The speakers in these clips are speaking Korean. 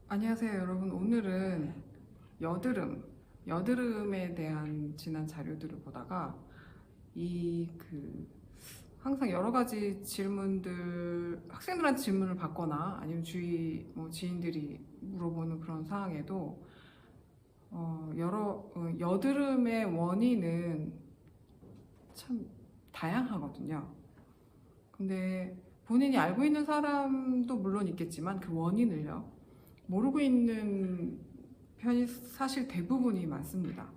안녕하세요, 여러분. 오늘은 여드름에 대한 지난 자료들을 보다가 항상 여러 가지 질문들, 학생들한테 질문을 받거나 아니면 주위 지인들이 물어보는 그런 상황에도 여드름의 원인은 참 다양하거든요. 근데 본인이 알고 있는 사람도 물론 있겠지만 그 원인을요, 모르고 있는 편이 사실 대부분이 많습니다.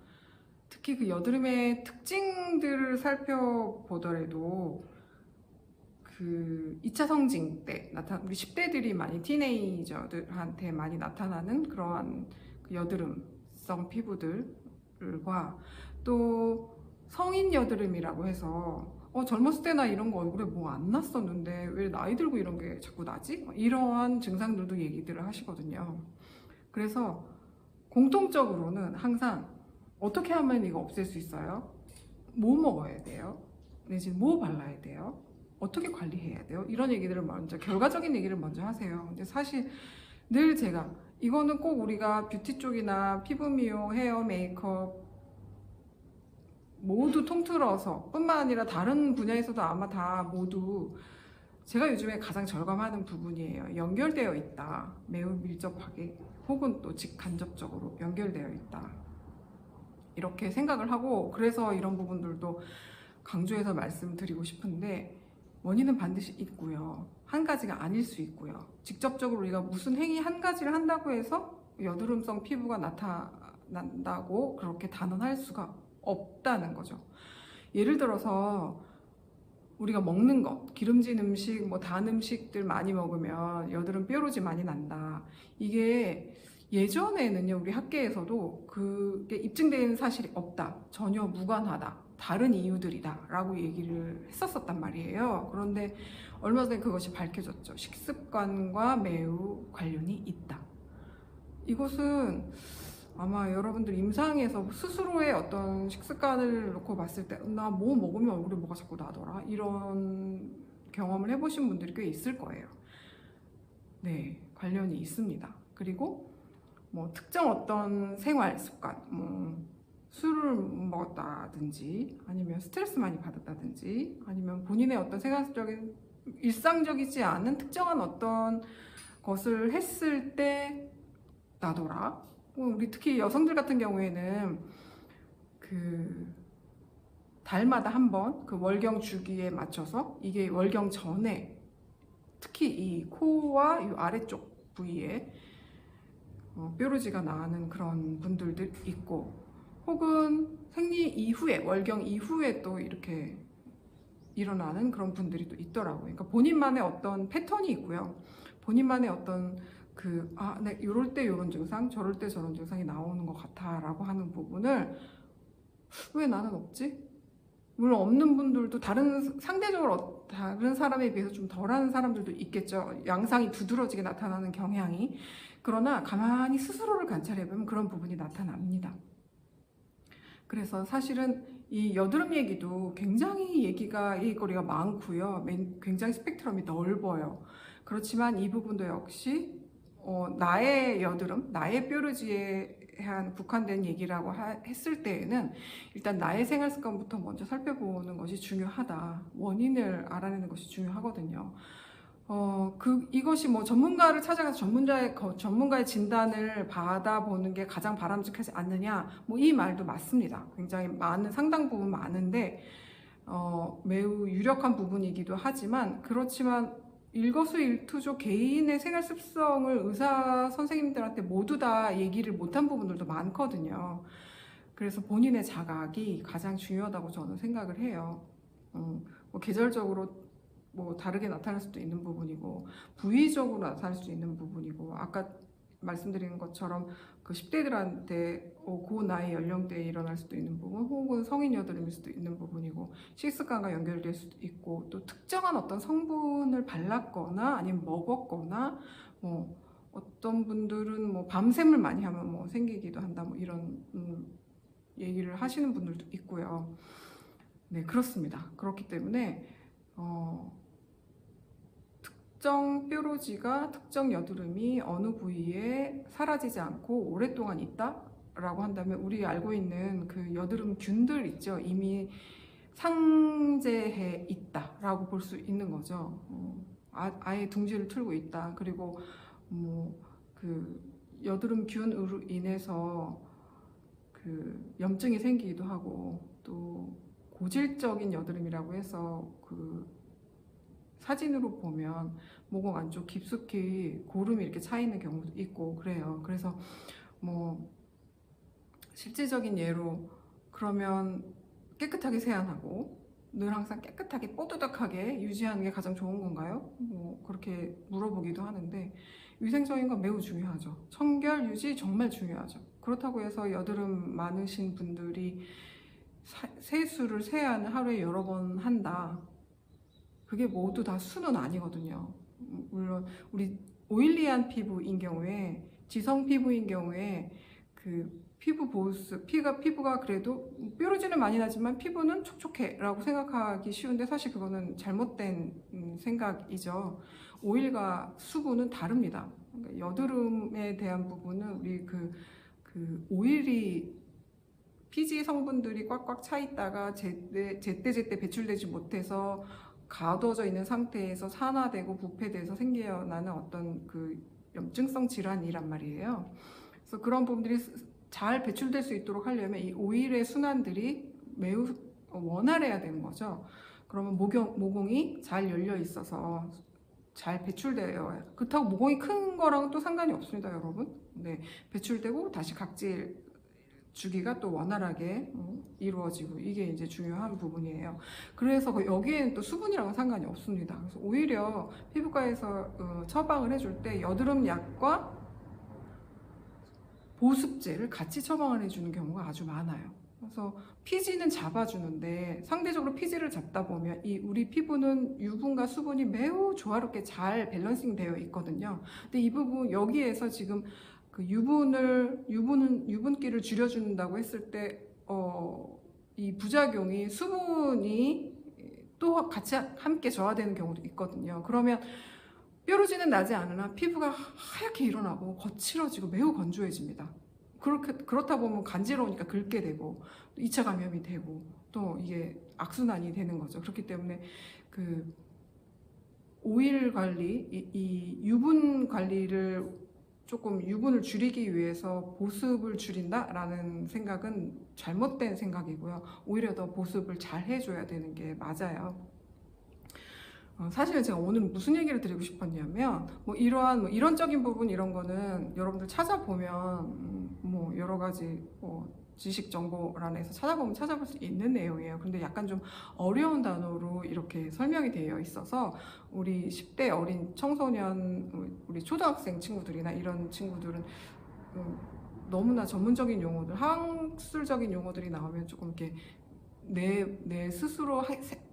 특히 그 여드름의 특징들을 살펴보더라도 그 2차 성징 때 우리 10대들이 많이 티네이저들한테 많이 나타나는 그러한 그 여드름성 피부들과 또 성인 여드름이라고 해서 젊었을 때나 이런 거 얼굴에 뭐 안 났었는데 왜 나이 들고 이런 게 자꾸 나지? 이러한 증상들도 얘기들을 하시거든요. 그래서 공통적으로는 항상 어떻게 하면 이거 없앨 수 있어요? 뭐 먹어야 돼요? 내지는 뭐 발라야 돼요? 어떻게 관리해야 돼요? 이런 얘기들을 먼저, 결과적인 얘기를 먼저 하세요. 근데 사실 늘 제가 이거는 꼭 우리가 뷰티 쪽이나 피부 미용, 헤어, 메이크업 모두 통틀어서 뿐만 아니라 다른 분야에서도 아마 다 모두 제가 요즘에 가장 절감하는 부분이에요. 연결되어 있다. 매우 밀접하게 혹은 또 직간접적으로 연결되어 있다. 이렇게 생각을 하고, 그래서 이런 부분들도 강조해서 말씀드리고 싶은데, 원인은 반드시 있고요. 한 가지가 아닐 수 있고요. 직접적으로 우리가 무슨 행위 한 가지를 한다고 해서 여드름성 피부가 나타난다고 그렇게 단언할 수가 없다는 거죠. 예를 들어서 우리가 먹는 것, 기름진 음식, 단 음식들 많이 먹으면 여드름 뾰루지 많이 난다. 이게 예전에는요, 우리 학계에서도 그게 입증된 사실이 없다. 전혀 무관하다. 다른 이유들이다. 라고 얘기를 했었단 말이에요. 그런데 얼마 전에 그것이 밝혀졌죠. 식습관과 매우 관련이 있다. 이것은 아마 여러분들 임상에서 스스로의 어떤 식습관을 놓고 봤을 때 나 뭐 먹으면 얼굴에 뭐가 자꾸 나더라 이런 경험을 해보신 분들이 꽤 있을 거예요. 네, 관련이 있습니다. 그리고 특정 어떤 생활 습관, 술을 먹었다든지 아니면 스트레스 많이 받았다든지 아니면 본인의 어떤 생활적인 일상적이지 않은 특정한 어떤 것을 했을 때 나더라. 우리 특히 여성들 같은 경우에는 그 달마다 한 번 그 월경 주기에 맞춰서 이게 월경 전에 특히 이 코와 이 아래쪽 부위에 뾰루지가 나는 그런 분들도 있고, 혹은 생리 이후에 월경 이후에 또 이렇게 일어나는 그런 분들이 또 있더라고요. 그러니까 본인만의 어떤 패턴이 있고요. 본인만의 어떤 네, 이럴 때 이런 증상, 저럴 때 저런 증상이 나오는 것 같아 라고 하는 부분을 왜 나는 없지? 물론 없는 분들도 상대적으로 다른 사람에 비해서 좀 덜한 사람들도 있겠죠. 양상이 두드러지게 나타나는 경향이. 그러나 가만히 스스로를 관찰해보면 그런 부분이 나타납니다. 그래서 사실은 이 여드름 얘기도 굉장히 얘기거리가 많고요. 굉장히 스펙트럼이 넓어요. 그렇지만 이 부분도 역시 나의 여드름, 나의 뾰루지에 한 국한된 얘기라고 했을 때에는 일단 나의 생활 습관부터 먼저 살펴보는 것이 중요하다. 원인을 알아내는 것이 중요하거든요. 이것이 전문가를 찾아가서 전문가의 진단을 받아보는 게 가장 바람직하지 않느냐, 이 말도 맞습니다. 굉장히 상당 부분 많은데, 매우 유력한 부분이기도 하지만, 그렇지만 일거수일투족 개인의 생활 습성을 의사 선생님들한테 모두 다 얘기를 못한 부분들도 많거든요. 그래서 본인의 자각이 가장 중요하다고 저는 생각을 해요. 계절적으로 다르게 나타날 수도 있는 부분이고, 부위적으로 나타날 수도 있는 부분이고, 아까 말씀드린 것처럼 그 10대들한테 그 나이 연령대에 일어날 수도 있는 부분, 혹은 성인 여드름일 수도 있는 부분이고, 식습관과 연결될 수도 있고, 또 특정한 어떤 성분을 발랐거나 아니면 먹었거나, 어떤 분들은 밤샘을 많이 하면 생기기도 한다, 이런 얘기를 하시는 분들도 있고요. 네, 그렇습니다. 그렇기 때문에 특정 뾰루지가 특정 여드름이 어느 부위에 사라지지 않고 오랫동안 있다라고 한다면 우리 알고 있는 그 여드름균들 있죠. 이미 상재해 있다라고 볼 수 있는 거죠. 아예 둥지를 틀고 있다. 그리고 그 여드름균으로 인해서 그 염증이 생기기도 하고 또 고질적인 여드름이라고 해서 그 사진으로 보면 모공 안쪽 깊숙이 고름이 이렇게 차 있는 경우도 있고 그래요. 그래서 뭐 실질적인 예로 그러면 깨끗하게 세안하고 늘 항상 깨끗하게 뽀드득하게 유지하는 게 가장 좋은 건가요? 뭐 그렇게 물어보기도 하는데 위생적인 건 매우 중요하죠. 청결 유지 정말 중요하죠. 그렇다고 해서 여드름 많으신 분들이 세수를 세안을 하루에 여러 번 한다. 그게 모두 다 수는 아니거든요. 물론 우리 오일리한 피부인 경우에 지성 피부인 경우에 그 피부 보습, 피부가 그래도 뾰루지는 많이 나지만 피부는 촉촉해 라고 생각하기 쉬운데 사실 그거는 잘못된 생각이죠. 오일과 수분은 다릅니다. 그러니까 여드름에 대한 부분은 우리 그 오일이 피지 성분들이 꽉꽉 차 있다가 제때 배출되지 못해서 가둬져 있는 상태에서 산화되고 부패돼서 생겨나는 어떤 그 염증성 질환이란 말이에요. 그래서 그런 부분들이 잘 배출될 수 있도록 하려면 이 오일의 순환들이 매우 원활해야 되는 거죠. 그러면 모공이 잘 열려 있어서 잘 배출돼요. 그렇다고 모공이 큰 거랑은 또 상관이 없습니다, 여러분. 네, 배출되고 다시 각질 주기가 또 원활하게 이루어지고 이게 이제 중요한 부분이에요. 그래서 여기에는 또 수분이랑은 상관이 없습니다. 그래서 오히려 피부과에서 처방을 해줄 때 여드름 약과 보습제를 같이 처방을 해주는 경우가 아주 많아요. 그래서 피지는 잡아주는데 상대적으로 피지를 잡다 보면 우리 피부는 유분과 수분이 매우 조화롭게 잘 밸런싱 되어 있거든요. 근데 이 부분 여기에서 지금 그 유분기를 줄여준다고 했을 때 이 부작용이 수분이 또 같이 함께 저하되는 경우도 있거든요. 그러면 뾰루지는 나지 않으나 피부가 하얗게 일어나고 거칠어지고 매우 건조해집니다. 그렇다 보면 간지러우니까 긁게 되고 2차 감염이 되고 또 이게 악순환이 되는 거죠. 그렇기 때문에 그 오일 관리, 이 유분 관리를 조금 유분을 줄이기 위해서 보습을 줄인다라는 생각은 잘못된 생각이고요. 오히려 더 보습을 잘 해줘야 되는 게 맞아요. 사실은 제가 오늘 무슨 얘기를 드리고 싶었냐면 이러한 이론적인 부분 이런 거는 여러분들 찾아보면 여러 가지 지식 정보란에서 찾아볼 수 있는 내용이에요. 근데 약간 좀 어려운 단어로 이렇게 설명이 되어 있어서 우리 10대 어린 청소년, 우리 초등학생 친구들이나 이런 친구들은 너무나 전문적인 용어들, 학술적인 용어들이 나오면 조금 이렇게 내 스스로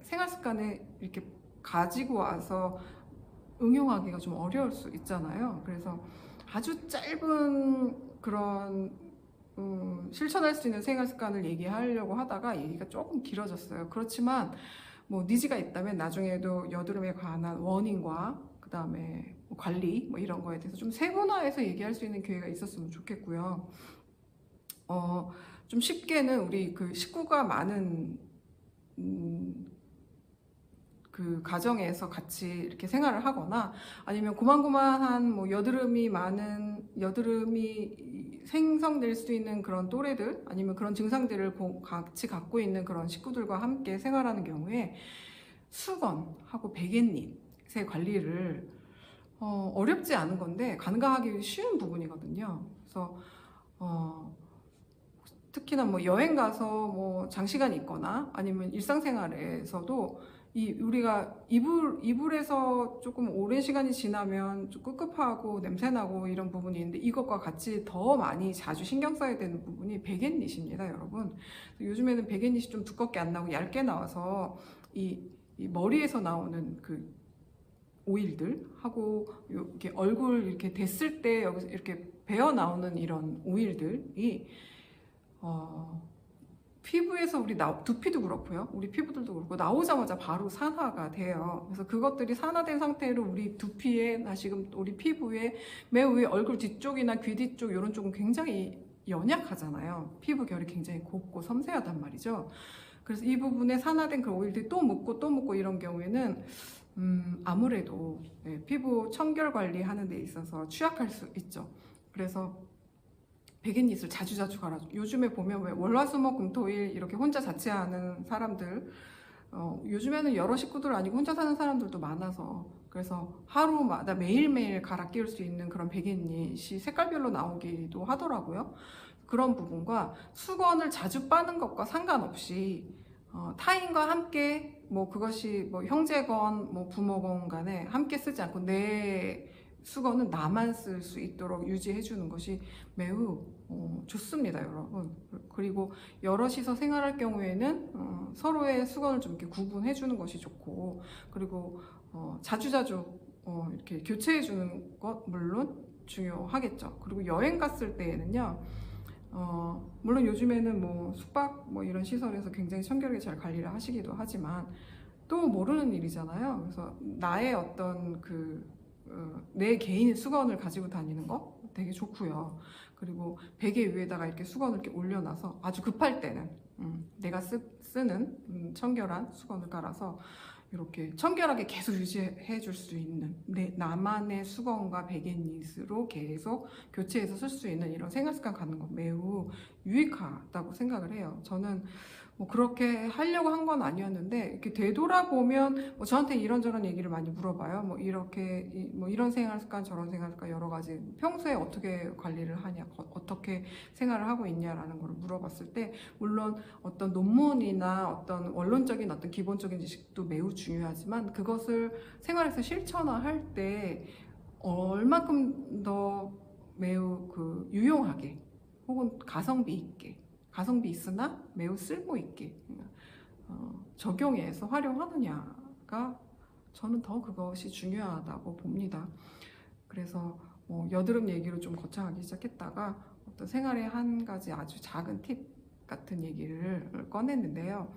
생활 습관에 이렇게 가지고 와서 응용하기가 좀 어려울 수 있잖아요. 그래서 아주 짧은 그런 실천할 수 있는 생활 습관을 얘기하려고 하다가 얘기가 조금 길어졌어요. 그렇지만 니즈가 있다면 나중에도 여드름에 관한 원인과 그 다음에 관리 이런 거에 대해서 좀 세분화해서 얘기할 수 있는 기회가 있었으면 좋겠고요. 좀 쉽게는 우리 그 식구가 많은 그 가정에서 같이 이렇게 생활을 하거나 아니면 고만고만한 여드름이 생성될 수 있는 그런 또래들 아니면 그런 증상들을 같이 갖고 있는 그런 식구들과 함께 생활하는 경우에 수건하고 베갯잎의 관리를 어렵지 않은 건데 가능하기 쉬운 부분이거든요. 그래서 특히나 여행 가서 장시간 있거나 아니면 일상생활에서도 우리가 이불에서 조금 오랜 시간이 지나면 좀 꿉꿉하고 냄새나고 이런 부분이 있는데 이것과 같이 더 많이 자주 신경 써야 되는 부분이 베갯잎입니다, 여러분. 요즘에는 베갯잎이 좀 두껍게 안 나오고 얇게 나와서 이 머리에서 나오는 그 오일들 하고 이렇게 얼굴 이렇게 됐을 때 여기서 이렇게 배어 나오는 이런 오일들이 피부에서 두피도 그렇고요. 우리 피부들도 그렇고 나오자마자 바로 산화가 돼요. 그래서 그것들이 산화된 상태로 우리 두피에나 지금 우리 피부에 매우 얼굴 뒤쪽이나 귀 뒤쪽 이런 쪽은 굉장히 연약하잖아요. 피부 결이 굉장히 곱고 섬세하단 말이죠. 그래서 이 부분에 산화된 그 오일들이 또 묻고 이런 경우에는 아무래도 피부 청결 관리하는 데 있어서 취약할 수 있죠. 그래서 백인닛을 자주 갈아줘. 요즘에 보면 왜 월화수목금토일 이렇게 혼자 자취하는 사람들, 요즘에는 여러 식구들 아니고 혼자 사는 사람들도 많아서, 그래서 하루마다 매일매일 갈아 끼울 수 있는 그런 백인닛이 색깔별로 나오기도 하더라고요. 그런 부분과 수건을 자주 빠는 것과 상관없이 타인과 함께 뭐 그것이 뭐 형제건 뭐 부모건 간에 함께 쓰지 않고 내 수건은 나만 쓸 수 있도록 유지해 주는 것이 매우 좋습니다, 여러분. 그리고 여럿이서 생활할 경우에는 서로의 수건을 좀 이렇게 구분해 주는 것이 좋고, 그리고 자주자주 이렇게 교체해 주는 것 물론 중요하겠죠. 그리고 여행 갔을 때에는요, 물론 요즘에는 뭐 숙박 뭐 이런 시설에서 굉장히 청결하게 잘 관리를 하시기도 하지만 또 모르는 일이잖아요. 그래서 나의 어떤 내 개인 수건을 가지고 다니는 거 되게 좋고요. 그리고 베개 위에다가 이렇게 수건을 이렇게 올려놔서 아주 급할 때는 내가 쓰는 청결한 수건을 깔아서 이렇게 청결하게 계속 유지해 줄 수 있는 나만의 수건과 베갯닛으로 계속 교체해서 쓸 수 있는 이런 생활 습관 갖는 거 매우 유익하다고 생각을 해요. 저는 뭐 그렇게 하려고 한 건 아니었는데 이렇게 되돌아보면 뭐 저한테 이런저런 얘기를 많이 물어봐요. 뭐 이렇게 뭐 이런 생활 습관 저런 생활 습관 여러 가지 평소에 어떻게 관리를 하냐, 어떻게 생활을 하고 있냐라는 걸 물어봤을 때 물론 어떤 논문이나 어떤 원론적인 어떤 기본적인 지식도 매우 중요하지만 그것을 생활에서 실천화할 때 얼마큼 더 매우 유용하게 혹은 가성비 있으나 매우 쓸모 있게 적용해서 활용하느냐가 저는 더 그것이 중요하다고 봅니다. 그래서 여드름 얘기로 좀 거창하게 시작했다가 어떤 생활의 한 가지 아주 작은 팁 같은 얘기를 꺼냈는데요.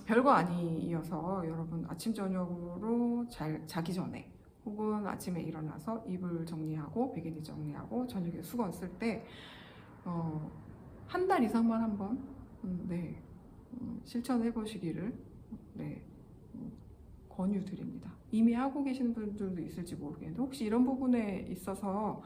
별거 아니어서 여러분 아침 저녁으로 잘 자기 전에 혹은 아침에 일어나서 이불 정리하고 베개니 정리하고 저녁에 수건 쓸 때 한 달 이상만 한번 실천해 보시기를 권유드립니다. 이미 하고 계시는 분들도 있을지 모르겠는데 혹시 이런 부분에 있어서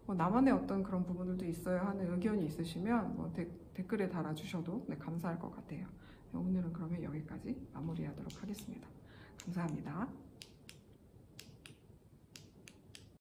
나만의 어떤 그런 부분들도 있어야 하는 의견이 있으시면 댓글에 달아주셔도 감사할 것 같아요. 오늘은 그러면 여기까지 마무리하도록 하겠습니다. 감사합니다.